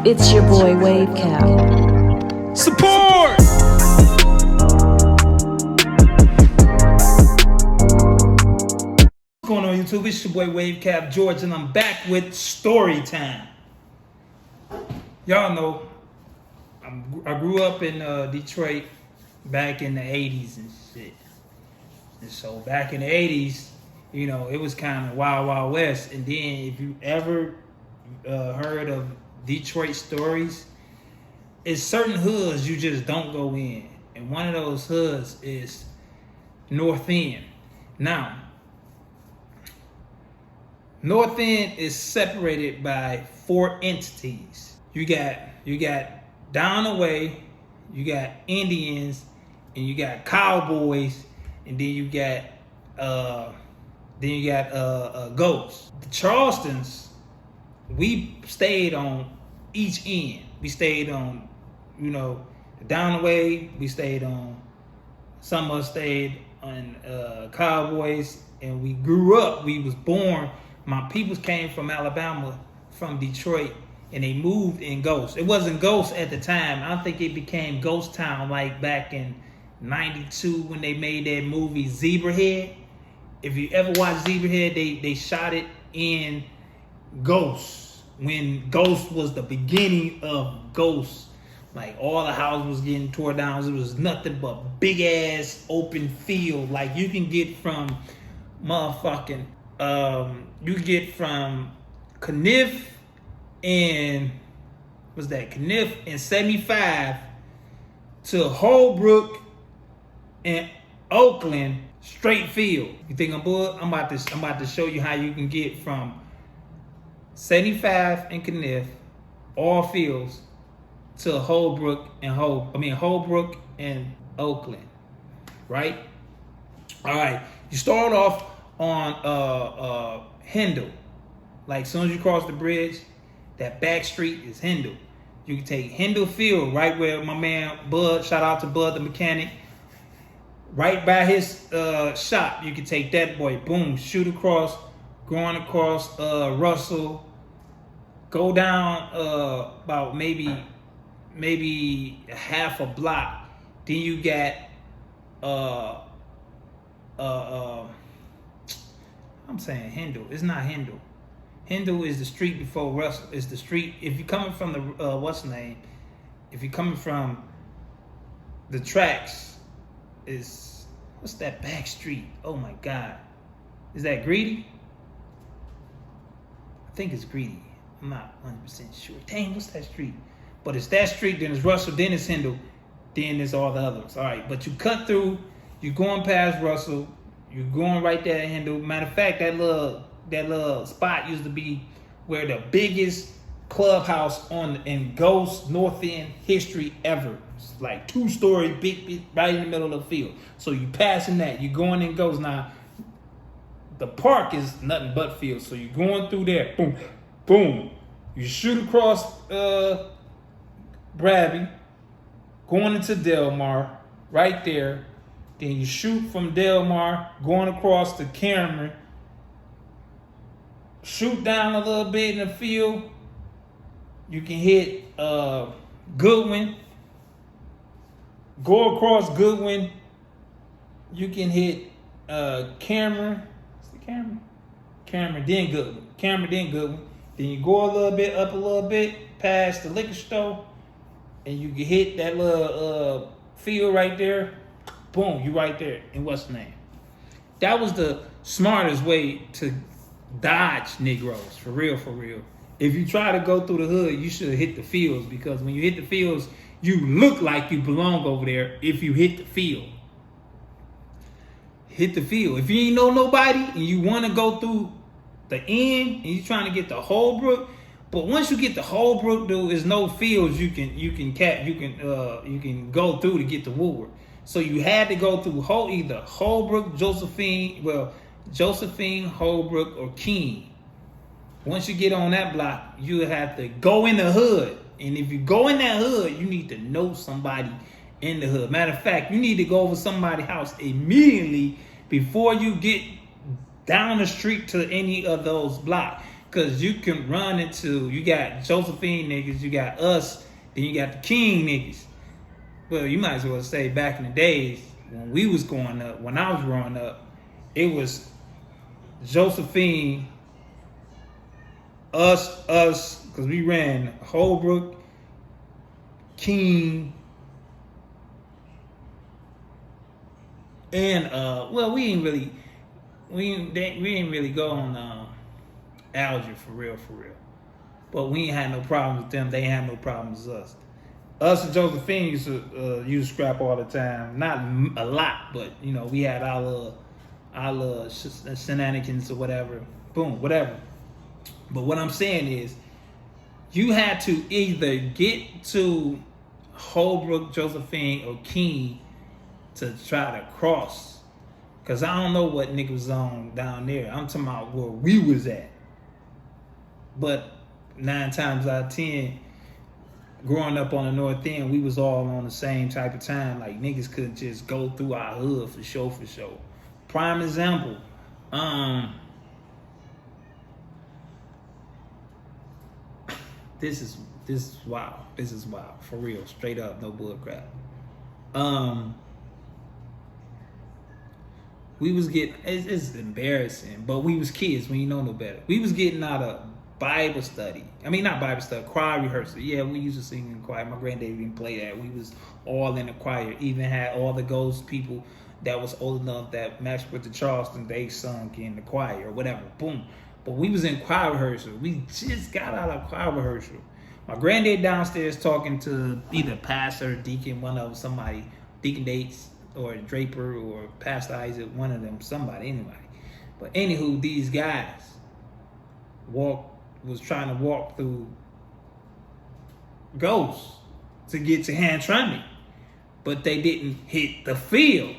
It's your boy WaveCap. Support! What's going on YouTube? It's your boy WaveCap George and I'm back with story time. Y'all know I grew up in Detroit back in the 80s and shit. And so back in the 80s, you know, it was kind of wild, wild west. And then if you ever heard of Detroit stories, it's certain hoods you just don't go in. And one of those hoods is North End. Now, North End is separated by 4 entities. You got down the way, you got Indians, and you got Cowboys, and then you got Ghosts. The Charlestons, we stayed on each end. We stayed on, down the way. We stayed on. Some of us stayed on Cowboys, and we grew up. We was born. My peoples came from Alabama, from Detroit, and they moved in Ghost. It wasn't Ghost at the time. I think it became Ghost Town like back in '92 when they made that movie Zebrahead. If you ever watched Zebrahead, they shot it in Ghost, when Ghost was the beginning of Ghost. Like all the houses was getting torn down. It was nothing but big ass open field. Like you can get from motherfucking you get from Kniff and Kniff and 75 to Holbrook and Oakland, straight field. You think I'm bull? I'm about to show you how you can get from 75 and Kniff, all fields, to Holbrook and Oakland, right? All right. You start off on Hindle. Like as soon as you cross the bridge, that back street is Hindle. You can take Hindle Field, right where my man Bud, shout out to Bud the mechanic, right by his shop. You can take that boy, boom, shoot across, going across Russell, go down about maybe half a block. Then you got I'm saying Hindle. It's not Hindle. Hindle is the street before Russell. It's the street. If you're coming from the if you're coming from the tracks, what's that back street? Oh my God, is that Greedy? I think it's Greedy. I'm not 100% sure. Dang, what's that street? But it's that street. Then it's Russell. Then it's Hindle. Then there's all the others. All right, but you cut through. You're going past Russell. You're going right there at Hindle. Matter of fact, that little spot used to be where the biggest clubhouse in Ghost North End history ever. It's like 2-story, big, right in the middle of the field. So you passing that. You're going in Ghost. Now, the park is nothing but field. So you're going through there. Boom, boom. You shoot across Bradley, going into Delmar, right there. Then you shoot from Delmar, going across to Cameron, shoot down a little bit in the field. You can hit Goodwin, go across Goodwin. You can hit Cameron. What's the Cameron? Cameron, then Goodwin. Cameron, then Goodwin. Then you go a little bit, up a little bit, past the liquor store, and you can hit that little field right there. Boom, you right there. And what's the name? That was the smartest way to dodge Negroes, for real, for real. If you try to go through the hood, you should hit the fields, because when you hit the fields, you look like you belong over there if you hit the field. Hit the field. If you ain't know nobody and you want to go through the end and you're trying to get to Holbrook, but once you get to Holbrook, there's no fields you can go through to get to Woodward. So you had to go through either Holbrook, Josephine, Holbrook, or Keene. Once you get on that block, you have to go in the hood. And if you go in that hood, you need to know somebody in the hood. Matter of fact, you need to go over somebody's house immediately before you get down the street to any of those blocks. Cause you can run into, you got Josephine niggas, you got us, then you got the King niggas. Well, you might as well say back in the days when we was growing up, when I was growing up, it was Josephine, us, because we ran Holbrook, King, and well, we didn't really go on Alger for real. But we ain't had no problems with them. They ain't had no problems with us. Us and Josephine used to use scrap all the time. Not a lot, but you know, we had our little shenanigans or whatever. Boom, whatever. But what I'm saying is, you had to either get to Holbrook, Josephine, or King to try to cross. Cause I don't know what niggas was on down there. I'm talking about where we was at. But 9 times out of 10, growing up on the North End, we was all on the same type of time. Like niggas could just go through our hood for sure. Prime example. This is wild. This is wild. For real. Straight up, no bull crap. We was getting, it's embarrassing, but we was kids when you know no better. We was getting out of Bible study. I mean, not Bible study, choir rehearsal. Yeah, we used to sing in choir. My granddaddy didn't play that. We was all in the choir. Even had all the ghost people that was old enough that matched with the Charleston, they sung in the choir or whatever. Boom. But we was in choir rehearsal. We just got out of choir rehearsal. My granddad downstairs talking to either pastor or deacon, one of them, somebody, Deacon Dates or Draper or Pastor Isaac, one of them, somebody, anybody. But anywho, these guys was trying to walk through ghosts to get to Hamtramck, but they didn't hit the field.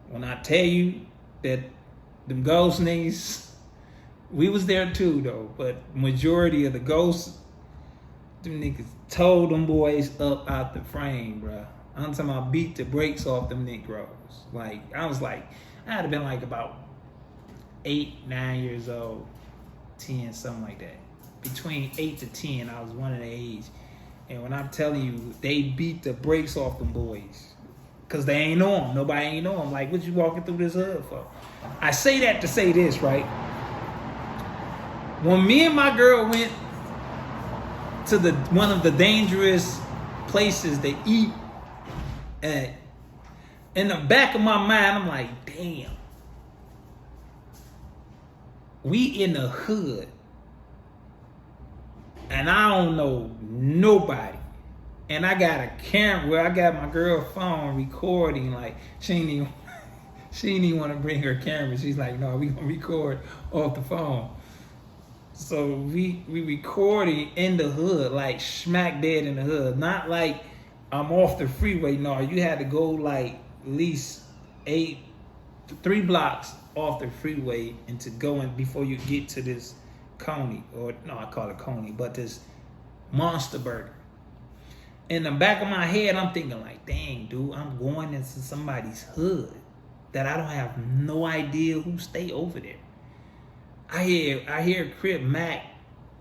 When I tell you that them ghost niggas, we was there too though, but majority of the ghosts, them niggas told them boys up out the frame, bruh. I'm talking about beat the brakes off them Negroes. Like, I had to been like about 8, 9 years old, 10, something like that. Between 8 to 10, I was one of the age. And when I'm telling you, they beat the brakes off them boys. Because they ain't know them. Nobody ain't know them. Like, what you walking through this hood for? I say that to say this, right? When me and my girl went to one of the dangerous places to eat, in the back of my mind, I'm like, damn. We in the hood. And I don't know nobody. And I got a camera where I got my girl phone recording. Like, she didn't even want to bring her camera. She's like, no, we gonna record off the phone. So we recording in the hood, like smack dead in the hood. Not like I'm off the freeway. No, you had to go like at least 3 blocks off the freeway and to go in before you get to this Coney, or no, I call it Coney, but this Monster Burger. In the back of my head, I'm thinking like, dang, dude, I'm going into somebody's hood that I don't have no idea who stay over there. I hear Crip Mac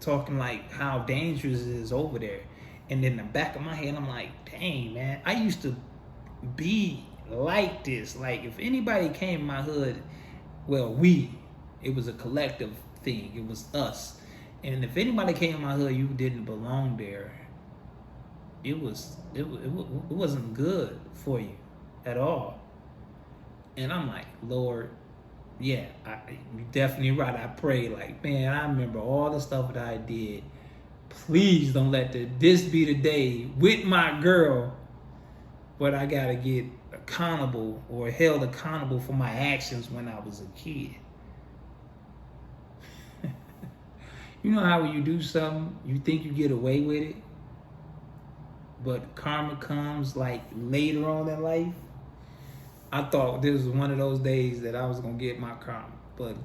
talking like how dangerous it is over there. And in the back of my head, I'm like, dang, man, I used to be like this. Like, if anybody came in my hood, well, it was a collective thing. It was us. And if anybody came in my hood, you didn't belong there. It wasn't good for you at all. And I'm like, Lord, yeah, you're definitely right. I pray, like, man, I remember all the stuff that I did. Please don't let this be the day with my girl, but I gotta get accountable or held accountable for my actions when I was a kid. You know how when you do something, you think you get away with it, but karma comes like later on in life? I thought this was one of those days that I was going to get my karma. But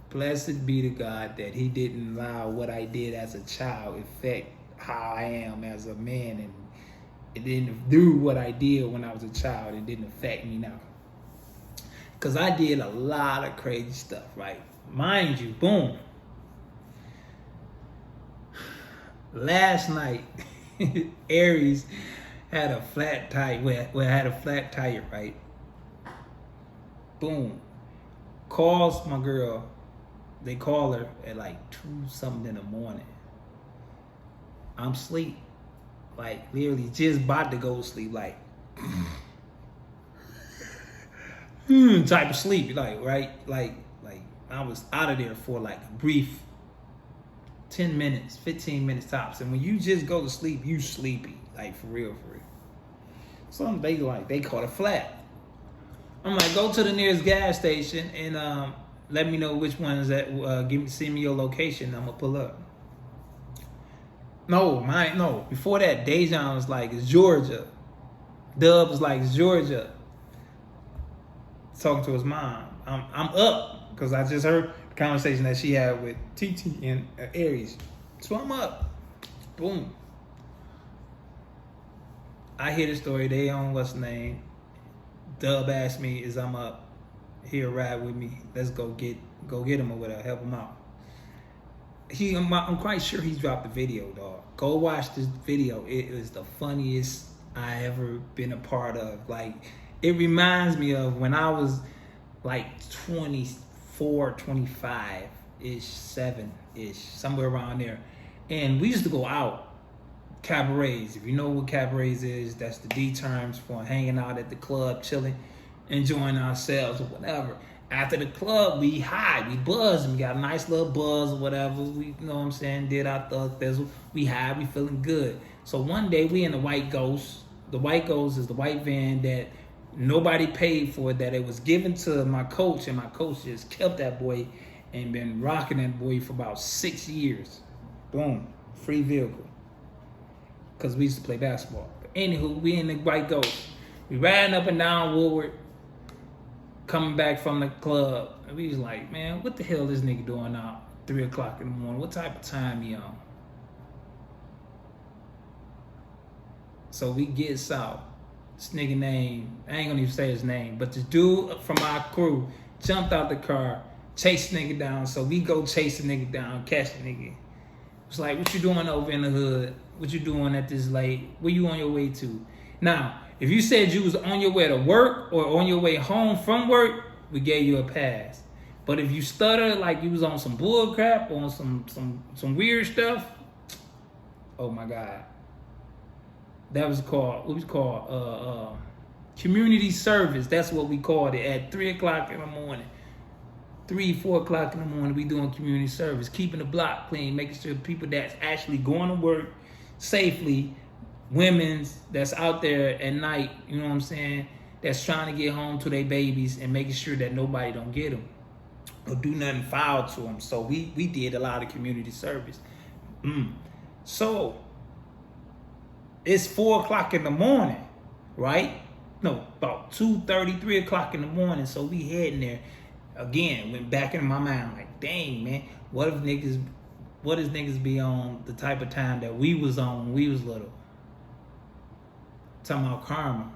blessed be to God that he didn't allow what I did as a child affect how I am as a man. And it didn't do what I did when I was a child. It didn't affect me now. Because I did a lot of crazy stuff, right? Mind you, boom. Last night, Aries had a flat tire. Well, had a flat tire, right? Boom. Calls my girl. They call her at like 2 something in the morning. I'm asleep. Like literally just about to go to sleep. Like type of sleep. Like, right? Like I was out of there for like a brief 10 minutes, 15 minutes tops. And when you just go to sleep, you sleepy. Like for real, for real. So they caught a flat. I'm like, go to the nearest gas station and let me know which one is that. Send me your location. I'm gonna pull up. No. Before that, Dejan was like, it's Georgia. Dub was like, it's Georgia. Talking to his mom. I'm up because I just heard the conversation that she had with TT and Aries. So I'm up. Boom. I hear the story. They on what's the name. Dub asked me, "Is I'm up? Here, ride with me. Let's go get him or whatever. Help him out." I'm quite sure he dropped the video, dog. Go watch this video. It is the funniest I ever been a part of. Like, it reminds me of when I was like 24, 25-ish, 7-ish, somewhere around there. And we used to go out. Cabarets. If you know what cabarets is, that's the D terms for hanging out at the club, chilling, enjoying ourselves or whatever. After the club, we high, we buzz, and we got a nice little buzz or whatever. We, you know what I'm saying, did our thug thizzle. We high, we feeling good. So one day we in the White Ghost. The White Ghost is the white van that nobody paid for, that it was given to my coach, and my coach just kept that boy and been rocking that boy for about 6 years. Boom, free vehicle. Because we used to play basketball. But anywho, we in the White Ghost. We riding up and down Woodward, coming back from the club. And we was like, man, what the hell this nigga doing out 3 o'clock in the morning? What type of time he on? So we get south. This nigga name, I ain't gonna even say his name, but the dude from our crew jumped out the car, chased the nigga down. So we go chase the nigga down, catch the nigga. It's like, what you doing over in the hood? What you doing at this late? Where you on your way to? Now, if you said you was on your way to work or on your way home from work, we gave you a pass. But if you stutter like you was on some bull crap or on some weird stuff, oh my God. That was called, what was called community service. That's what we called it at 3 o'clock in the morning. 3, 4 o'clock in the morning, we doing community service, keeping the block clean, making sure people that's actually going to work safely, women's that's out there at night, you know what I'm saying, that's trying to get home to their babies and making sure that nobody don't get them or do nothing foul to them. So we did a lot of community service. So it's 4 o'clock in the morning, right? No, about 2:30, 3 o'clock in the morning. So we heading there. Again, went back into my mind like, dang, man, what if niggas be on the type of time that we was on when we was little? Talking about karma.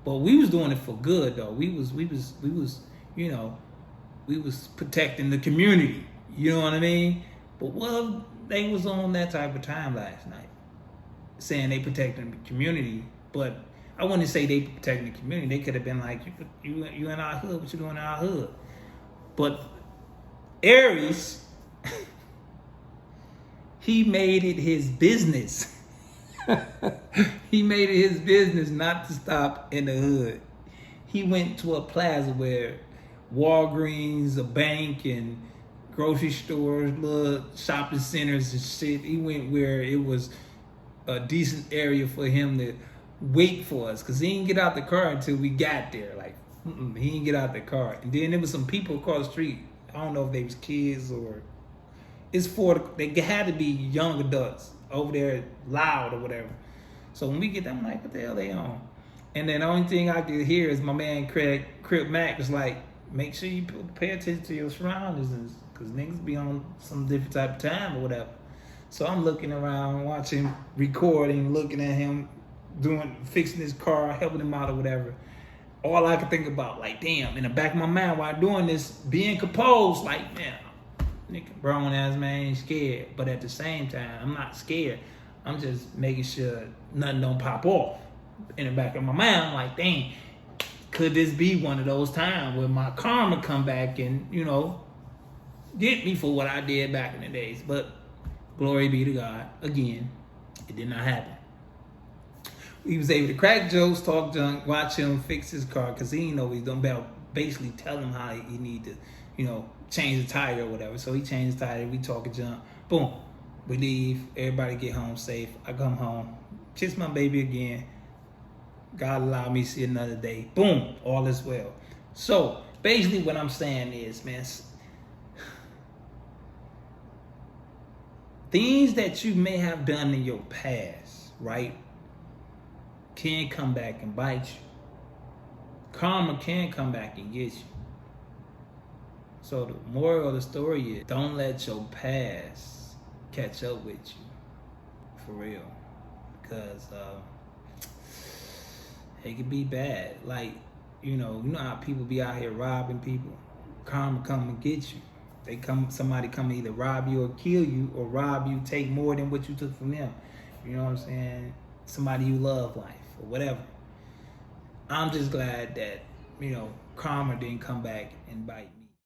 But we was doing it for good though. We was, you know, we was protecting the community. You know what I mean? But what if they was on that type of time last night? Saying they protecting the community, but I wouldn't say they protecting the community. They could have been like, you in our hood, what you doing in our hood? But Aries, he made it his business. He made it his business not to stop in the hood. He went to a plaza where Walgreens, a bank, and grocery stores, little shopping centers and shit. He went where it was a decent area for him to wait for us, because he didn't get out the car until we got there. Like, he didn't get out the car. And then there was some people across the street. I don't know if they was kids or they had to be young adults over there loud or whatever. So when we get them, I'm like, what the hell they on? And then the only thing I could hear is my man Crip Mac was like, make sure you pay attention to your surroundings, because niggas be on some different type of time or whatever. So I'm looking around, watching, recording, looking at him, fixing his car, helping him out or whatever. all I could think about, like, damn, in the back of my mind while doing this, being composed, like, man, nigga, grown ass man ain't scared. But at the same time, I'm not scared. I'm just making sure nothing don't pop off. In the back of my mind, I'm like, dang, could this be one of those times where my karma come back and, you know, get me for what I did back in the days? But glory be to God. Again, it did not happen. He was able to crack jokes, talk junk, watch him fix his car because he didn't know what he's doing. Basically tell him how he need to, you know, change the tire or whatever. So he changed the tire. We talking junk. Boom. We leave. Everybody get home safe. I come home. Kiss my baby again. God allow me to see another day. Boom. All is well. So basically what I'm saying is, man, things that you may have done in your past, right, can come back and bite you. Karma can come back and get you. So the moral of the story is, don't let your past catch up with you, for real, because it could be bad. Like, you know how people be out here robbing people. Karma come and get you. Somebody come either rob you or kill you, or rob you, take more than what you took from them. You know what I'm saying? Somebody you love life or whatever. I'm just glad that, you know, karma didn't come back and bite me.